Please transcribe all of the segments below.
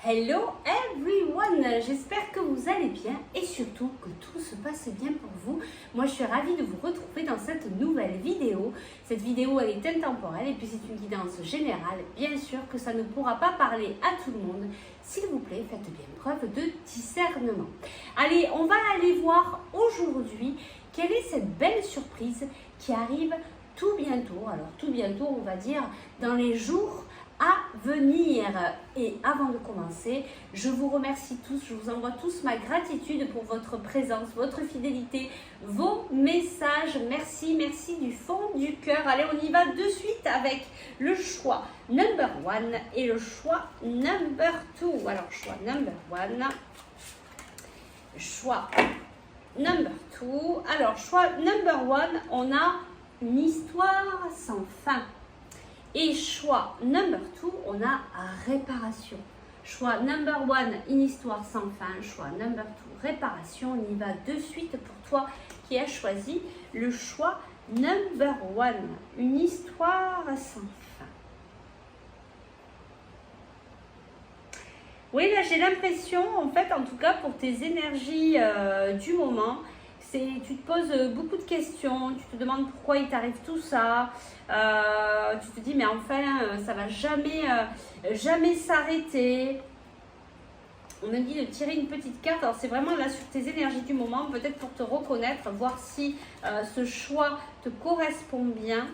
Hello everyone, j'espère que vous allez bien et surtout que tout se passe bien pour vous. Moi je suis ravie de vous retrouver dans cette nouvelle vidéo. Cette vidéo elle est intemporelle et puis c'est une guidance générale. Bien sûr que ça ne pourra pas parler à tout le monde. S'il vous plaît, faites bien preuve de discernement. Allez, on va aller voir aujourd'hui quelle est cette belle surprise qui arrive tout bientôt. Alors tout bientôt, on va dire dans les jours à venir. Et avant de commencer, je vous remercie tous, je vous envoie tous ma gratitude pour votre présence, votre fidélité, vos messages. Merci, merci du fond du cœur. Allez, on y va de suite avec le choix number one et le choix number two. Alors, choix number one, choix number two. Alors, choix number one, on a une histoire sans fin. Et choix number two, on a réparation. Choix number one, une histoire sans fin. Choix number two, réparation. On y va de suite pour toi qui as choisi le choix number one, une histoire sans fin. Oui, là j'ai l'impression, en fait, en tout cas pour tes énergies du moment, tu te poses beaucoup de questions, tu te demandes pourquoi il t'arrive tout ça, tu te dis mais enfin ça va jamais s'arrêter. On me dit de tirer une petite carte, alors c'est vraiment là sur tes énergies du moment, peut-être pour te reconnaître, voir si ce choix te correspond bien.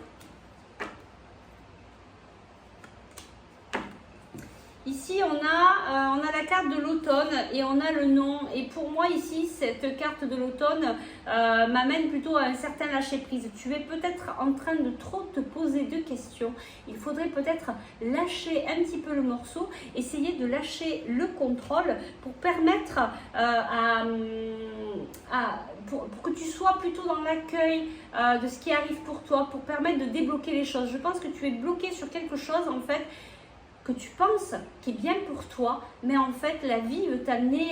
Ici, on a la carte de l'automne et on a le nom. Et pour moi, ici, cette carte de l'automne m'amène plutôt à un certain lâcher-prise. Tu es peut-être en train de trop te poser de questions. Il faudrait peut-être lâcher un petit peu le morceau, essayer de lâcher le contrôle pour permettre pour que tu sois plutôt dans l'accueil de ce qui arrive pour toi, pour permettre de débloquer les choses. Je pense que tu es bloqué sur quelque chose, en fait, que tu penses qui est bien pour toi, mais en fait la vie veut t'amener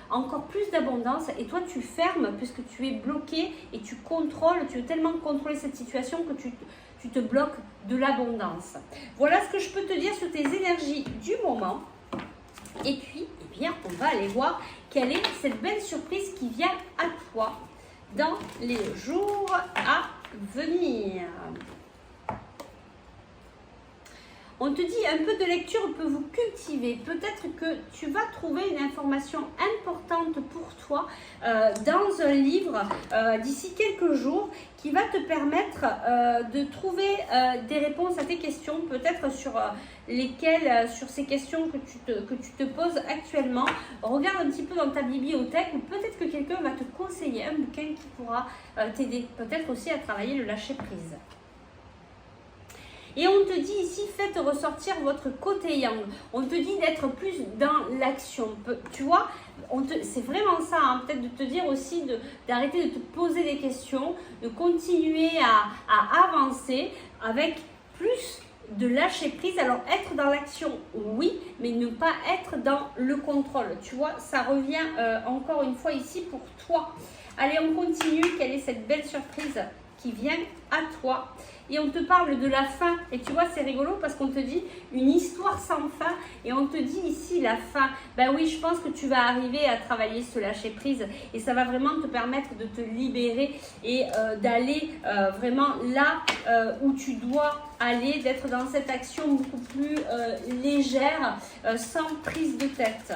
encore plus d'abondance et toi tu fermes puisque tu es bloqué et tu contrôles, tu veux tellement contrôler cette situation que tu te bloques de l'abondance. Voilà ce que je peux te dire sur tes énergies du moment. Et puis, eh bien, on va aller voir quelle est cette belle surprise qui vient à toi dans les jours à venir. On te dit un peu de lecture peut vous cultiver. Peut-être que tu vas trouver une information importante pour toi dans un livre d'ici quelques jours qui va te permettre de trouver des réponses à tes questions, peut-être sur ces questions que tu te poses actuellement. Regarde un petit peu dans ta bibliothèque ou peut-être que quelqu'un va te conseiller un bouquin qui pourra t'aider, peut-être aussi à travailler le lâcher-prise. Et on te dit ici, faites ressortir votre côté yang. On te dit d'être plus dans l'action. Tu vois, c'est vraiment ça, hein, peut-être de te dire aussi d'arrêter de te poser des questions, de continuer à avancer avec plus de lâcher prise. Alors être dans l'action, oui, mais ne pas être dans le contrôle. Tu vois, ça revient encore une fois ici pour toi. Allez, on continue. Quelle est cette belle surprise qui vient à toi? Et on te parle de la fin. Et tu vois, c'est rigolo parce qu'on te dit une histoire sans fin. Et on te dit ici la fin. Ben oui, je pense que tu vas arriver à travailler ce lâcher prise. Et ça va vraiment te permettre de te libérer et d'aller vraiment là où tu dois aller, d'être dans cette action beaucoup plus légère, sans prise de tête.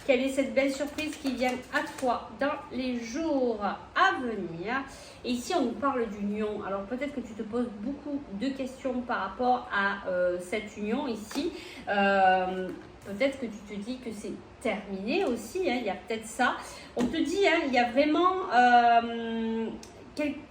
Quelle est cette belle surprise qui vient à toi dans les jours à venir? Et ici, on nous parle d'union. Alors, peut-être que tu te poses beaucoup de questions par rapport à cette union ici. Peut-être que tu te dis que c'est terminé aussi. Hein, il y a peut-être ça. On te dit, hein, il y a vraiment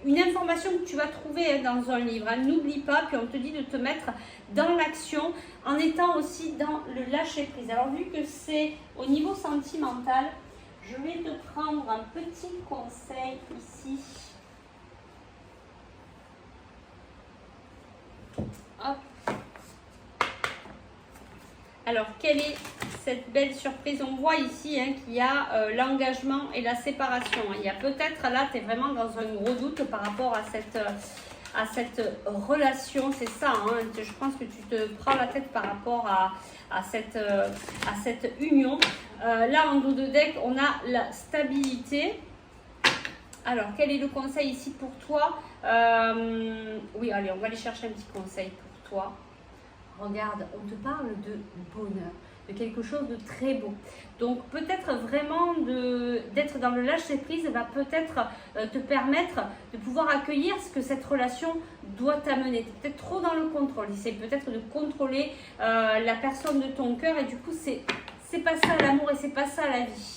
une information que tu vas trouver dans un livre. Hein. N'oublie pas, puis on te dit de te mettre dans l'action en étant aussi dans le lâcher-prise. Alors, vu que c'est au niveau sentimental, je vais te prendre un petit conseil ici. Hop. Alors, quelle est cette belle surprise? On voit ici hein, qu'il y a l'engagement et la séparation. Il y a peut-être, là, tu es vraiment dans un gros doute par rapport à à cette relation. C'est ça, hein, je pense que tu te prends la tête par rapport à cette union. Là, en dos de deck, on a la stabilité. Alors, quel est le conseil ici pour toi? Oui, allez, on va aller chercher un petit conseil pour toi. Regarde, on te parle de bonheur, de quelque chose de très beau. Donc, peut-être vraiment d'être dans le lâcher-prise va peut-être te permettre de pouvoir accueillir ce que cette relation doit t'amener. Tu es peut-être trop dans le contrôle. C'est peut-être de contrôler la personne de ton cœur et du coup, c'est pas ça l'amour et c'est pas ça la vie.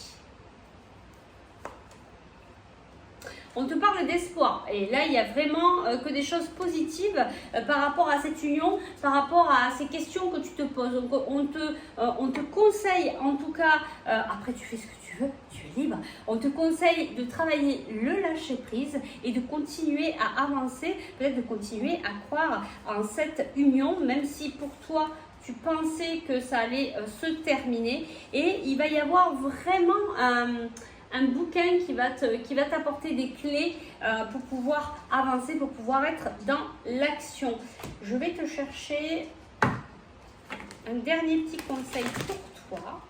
On te parle d'espoir et là il y a vraiment que des choses positives par rapport à cette union, par rapport à ces questions que tu te poses. Donc on te conseille en tout cas, après tu fais ce que tu veux, tu es libre, on te conseille de travailler le lâcher prise et de continuer à avancer, peut-être de continuer à croire en cette union, même si pour toi tu pensais que ça allait se terminer, et il va y avoir vraiment un bouquin qui va t'apporter des clés pour pouvoir avancer, pour pouvoir être dans l'action. Je vais te chercher un dernier petit conseil pour toi.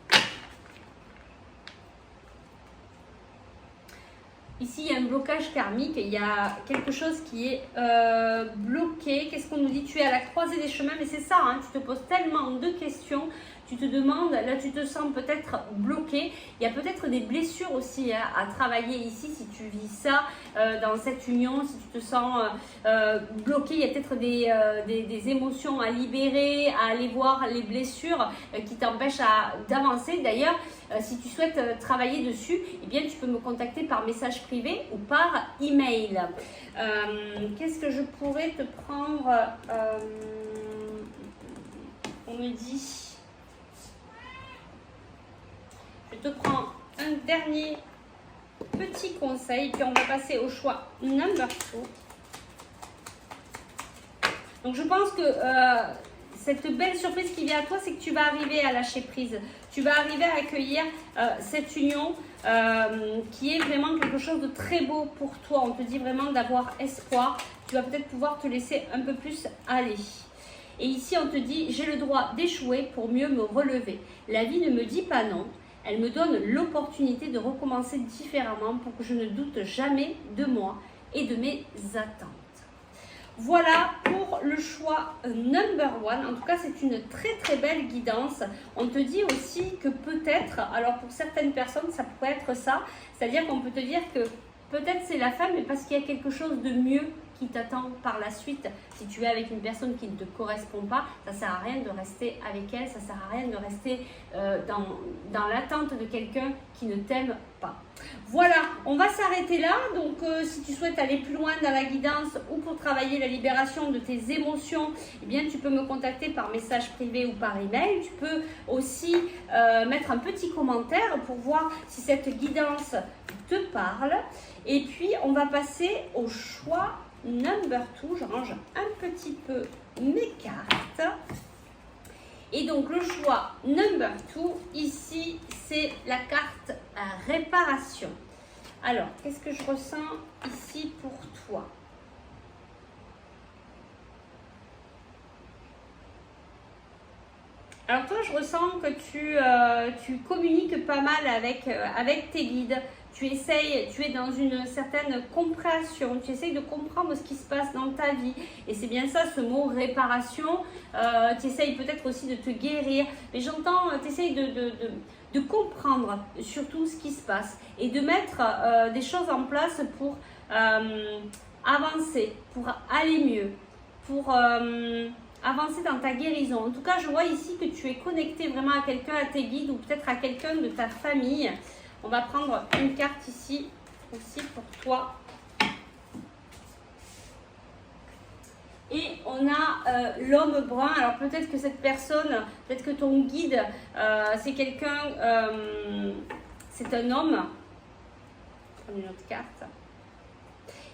Ici, il y a un blocage karmique, il y a quelque chose qui est bloqué. Qu'est-ce qu'on nous dit? Tu es à la croisée des chemins, mais c'est ça, hein, tu te poses tellement de questions. Tu te demandes, là tu te sens peut-être bloqué. Il y a peut-être des blessures aussi à travailler ici si tu vis ça dans cette union, si tu te sens bloqué. Il y a peut-être des émotions à libérer, à aller voir les blessures qui t'empêchent d'avancer. D'ailleurs, si tu souhaites travailler dessus, eh bien, tu peux me contacter par message privé ou par email. Qu'est-ce que je pourrais te prendre? On me dit... Je te prends un dernier petit conseil, puis on va passer au choix number 2. Donc je pense que cette belle surprise qui vient à toi, c'est que tu vas arriver à lâcher prise. Tu vas arriver à accueillir cette union qui est vraiment quelque chose de très beau pour toi. On te dit vraiment d'avoir espoir. Tu vas peut-être pouvoir te laisser un peu plus aller. Et ici, on te dit, j'ai le droit d'échouer pour mieux me relever. La vie ne me dit pas non. Elle me donne l'opportunité de recommencer différemment pour que je ne doute jamais de moi et de mes attentes. Voilà pour le choix number 1. En tout cas, c'est une très très belle guidance. On te dit aussi que peut-être, alors pour certaines personnes, ça pourrait être ça. C'est-à-dire qu'on peut te dire que peut-être c'est la femme, mais parce qu'il y a quelque chose de mieux qui t'attend par la suite. Si tu es avec une personne qui ne te correspond pas, ça ne sert à rien de rester avec elle, ça ne sert à rien de rester dans l'attente de quelqu'un qui ne t'aime pas. Voilà, on va s'arrêter là. Donc si tu souhaites aller plus loin dans la guidance ou pour travailler la libération de tes émotions, eh bien tu peux me contacter par message privé ou par email. Tu peux aussi mettre un petit commentaire pour voir si cette guidance te parle. Et puis on va passer au choix number 2, je range un petit peu mes cartes. Et donc le choix number 2, ici, c'est la carte réparation. Alors, qu'est-ce que je ressens ici pour toi? Alors toi, je ressens que tu communiques pas mal avec tes guides. Tu es dans une certaine compréhension, tu essayes de comprendre ce qui se passe dans ta vie. Et c'est bien ça, ce mot réparation. Tu essayes peut-être aussi de te guérir. Mais j'entends, tu essayes de comprendre surtout ce qui se passe et de mettre des choses en place pour avancer, pour aller mieux, pour avancer dans ta guérison. En tout cas, je vois ici que tu es connecté vraiment à quelqu'un, à tes guides ou peut-être à quelqu'un de ta famille. On va prendre une carte ici aussi pour toi. Et on a l'homme brun. Alors peut-être que cette personne, peut-être que ton guide, c'est quelqu'un, c'est un homme. On a une autre carte.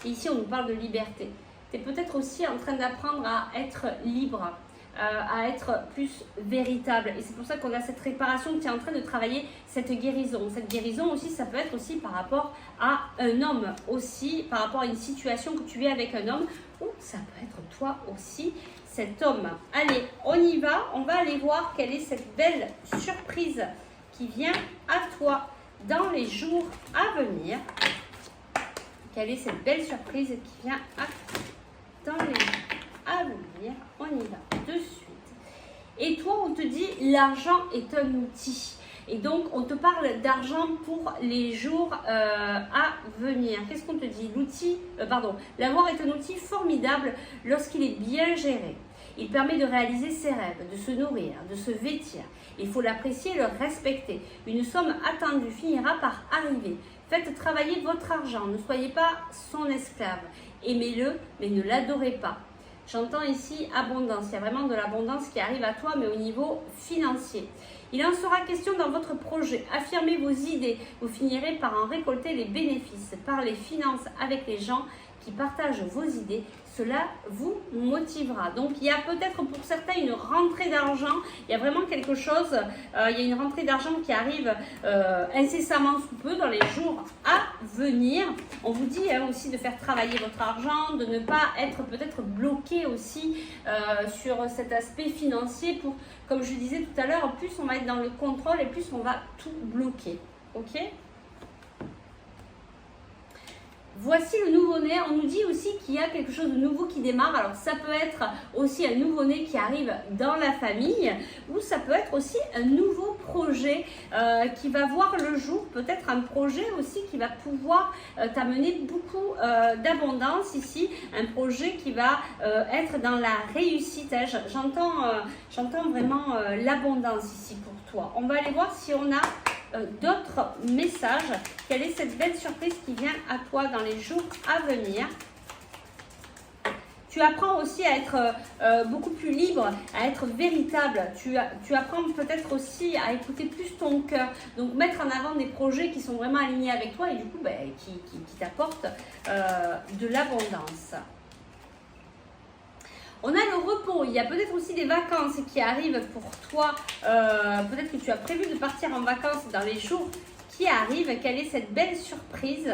Et ici, on nous parle de liberté. Tu es peut-être aussi en train d'apprendre à être libre. à être plus véritable. Et c'est pour ça qu'on a cette réparation, que tu es en train de travailler cette guérison. Cette guérison aussi, ça peut être aussi par rapport à un homme aussi, par rapport à une situation que tu es avec un homme, ou ça peut être toi aussi, cet homme. Allez, on y va. On va aller voir quelle est cette belle surprise qui vient à toi dans les jours à venir. Quelle est cette belle surprise qui vient dans les jours à venir. On y va de suite. Et toi, on te dit l'argent est un outil. Et donc, on te parle d'argent pour les jours à venir. Qu'est-ce qu'on te dit? L'avoir est un outil formidable lorsqu'il est bien géré. Il permet de réaliser ses rêves, de se nourrir, de se vêtir. Il faut l'apprécier et le respecter. Une somme attendue finira par arriver. Faites travailler votre argent. Ne soyez pas son esclave. Aimez-le, mais ne l'adorez pas. J'entends ici abondance. Il y a vraiment de l'abondance qui arrive à toi, mais au niveau financier. Il en sera question dans votre projet. Affirmez vos idées. Vous finirez par en récolter les bénéfices. Par les finances avec les gens qui partagent vos idées. Cela vous motivera. Donc, il y a peut-être pour certains une rentrée d'argent. Il y a vraiment quelque chose. Il y a une rentrée d'argent qui arrive incessamment sous peu dans les jours à venir. On vous dit aussi de faire travailler votre argent, de ne pas être peut-être bloqué aussi sur cet aspect financier. Pour, comme je disais tout à l'heure, plus on va être dans le contrôle et plus on va tout bloquer. Ok ? Voici le nouveau-né. On nous dit aussi qu'il y a quelque chose de nouveau qui démarre. Alors, ça peut être aussi un nouveau-né qui arrive dans la famille ou ça peut être aussi un nouveau projet qui va voir le jour. Peut-être un projet aussi qui va pouvoir t'amener beaucoup d'abondance ici. Un projet qui va être dans la réussite. J'entends vraiment l'abondance ici pour toi. On va aller voir si on a d'autres messages. Quelle est cette belle surprise qui vient à toi dans les jours à venir? Tu apprends aussi à être beaucoup plus libre, à être véritable. Tu apprends peut-être aussi à écouter plus ton cœur. Donc mettre en avant des projets qui sont vraiment alignés avec toi et du coup qui t'apportent de l'abondance. On a le repos, il y a peut-être aussi des vacances qui arrivent pour toi. Peut-être que tu as prévu de partir en vacances dans les jours qui arrivent. Quelle est cette belle surprise?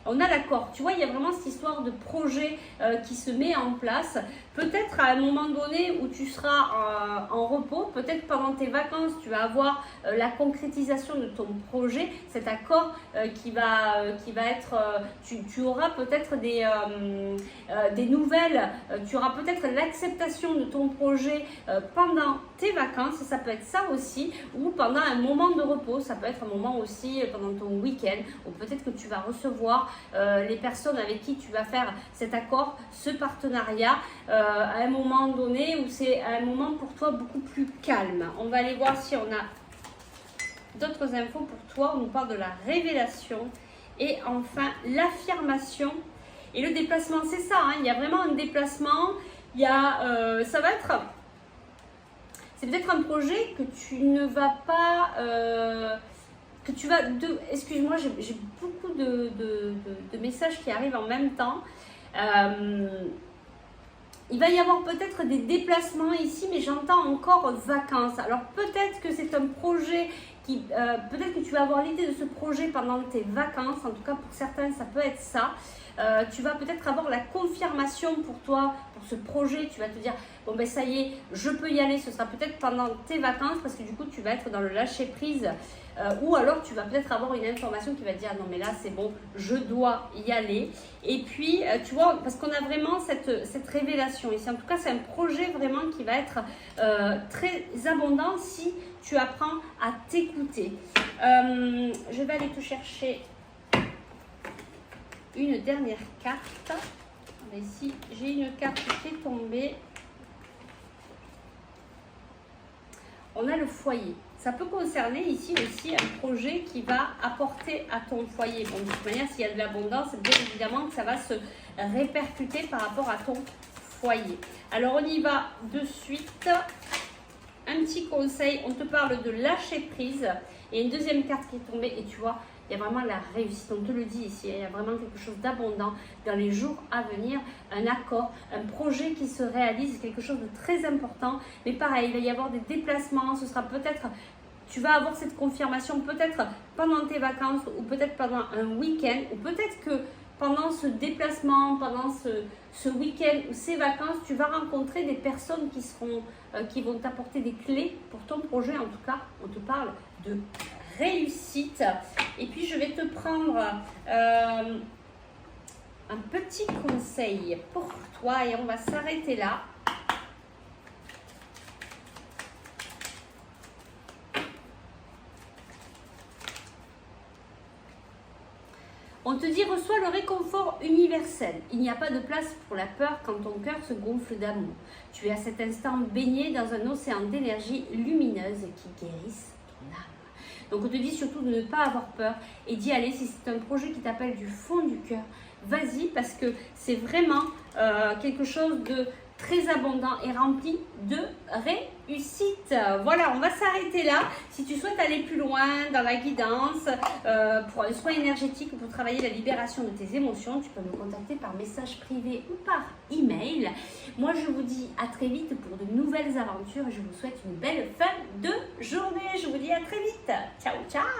On a l'accord. Tu vois, il y a vraiment cette histoire de projet qui se met en place. Peut-être à un moment donné où tu seras en repos, peut-être pendant tes vacances, tu vas avoir la concrétisation de ton projet, cet accord qui va être... tu auras peut-être des nouvelles, tu auras peut-être l'acceptation de ton projet pendant tes vacances, ça peut être ça aussi, ou pendant un moment de repos, ça peut être un moment aussi pendant ton week-end, ou peut-être que tu vas recevoir les personnes avec qui tu vas faire cet accord, ce partenariat, à un moment donné où c'est un moment pour toi beaucoup plus calme. On va aller voir si on a d'autres infos pour toi. On nous parle de la révélation et enfin l'affirmation et le déplacement. C'est ça, hein, il y a vraiment un déplacement. Il y a, ça va être, c'est peut-être un projet que tu ne vas pas, que tu vas, excuse-moi, j'ai beaucoup de messages qui arrivent en même temps. Il va y avoir peut-être des déplacements ici, mais j'entends encore vacances. Alors peut-être que c'est un projet qui, peut-être que tu vas avoir l'idée de ce projet pendant tes vacances. En tout cas, pour certains, ça peut être ça. Tu vas peut-être avoir la confirmation pour toi, pour ce projet. Tu vas te dire, bon ben ça y est, je peux y aller. Ce sera peut-être pendant tes vacances parce que du coup, tu vas être dans le lâcher-prise. Ou alors, tu vas peut-être avoir une information qui va te dire, non mais là, c'est bon, je dois y aller. Et puis, tu vois, parce qu'on a vraiment cette révélation ici. En tout cas, c'est un projet vraiment qui va être très abondant si tu apprends à t'écouter. Je vais aller te chercher une dernière carte. Ici, j'ai une carte qui est tombée. On a le foyer. Ça peut concerner ici aussi un projet qui va apporter à ton foyer. Bon, de toute manière, s'il y a de l'abondance, bien évidemment que ça va se répercuter par rapport à ton foyer. Alors, on y va de suite. Un petit conseil, on te parle de lâcher prise. Et une deuxième carte qui est tombée et tu vois, il y a vraiment la réussite. On te le dit ici, il y a vraiment quelque chose d'abondant dans les jours à venir, un accord, un projet qui se réalise, quelque chose de très important. Mais pareil, il va y avoir des déplacements, ce sera peut-être, tu vas avoir cette confirmation peut-être pendant tes vacances ou peut-être pendant un week-end ou peut-être que pendant ce déplacement, pendant ce week-end ou ces vacances, tu vas rencontrer des personnes qui vont t'apporter des clés pour ton projet. En tout cas, on te parle de réussite. Et puis, je vais te prendre un petit conseil pour toi et on va s'arrêter là. On te dit, reçois le réconfort universel. Il n'y a pas de place pour la peur quand ton cœur se gonfle d'amour. Tu es à cet instant baigné dans un océan d'énergie lumineuse qui guérisse ton âme. Donc on te dit surtout de ne pas avoir peur et d'y aller. Si c'est un projet qui t'appelle du fond du cœur, vas-y parce que c'est vraiment quelque chose de très abondant et rempli de réussite. Voilà, on va s'arrêter là. Si tu souhaites aller plus loin dans la guidance, pour un soin énergétique ou pour travailler la libération de tes émotions, tu peux me contacter par message privé ou par email. Moi, je vous dis à très vite pour de nouvelles aventures et je vous souhaite une belle fin de journée. Je vous dis à très vite. Ciao, ciao.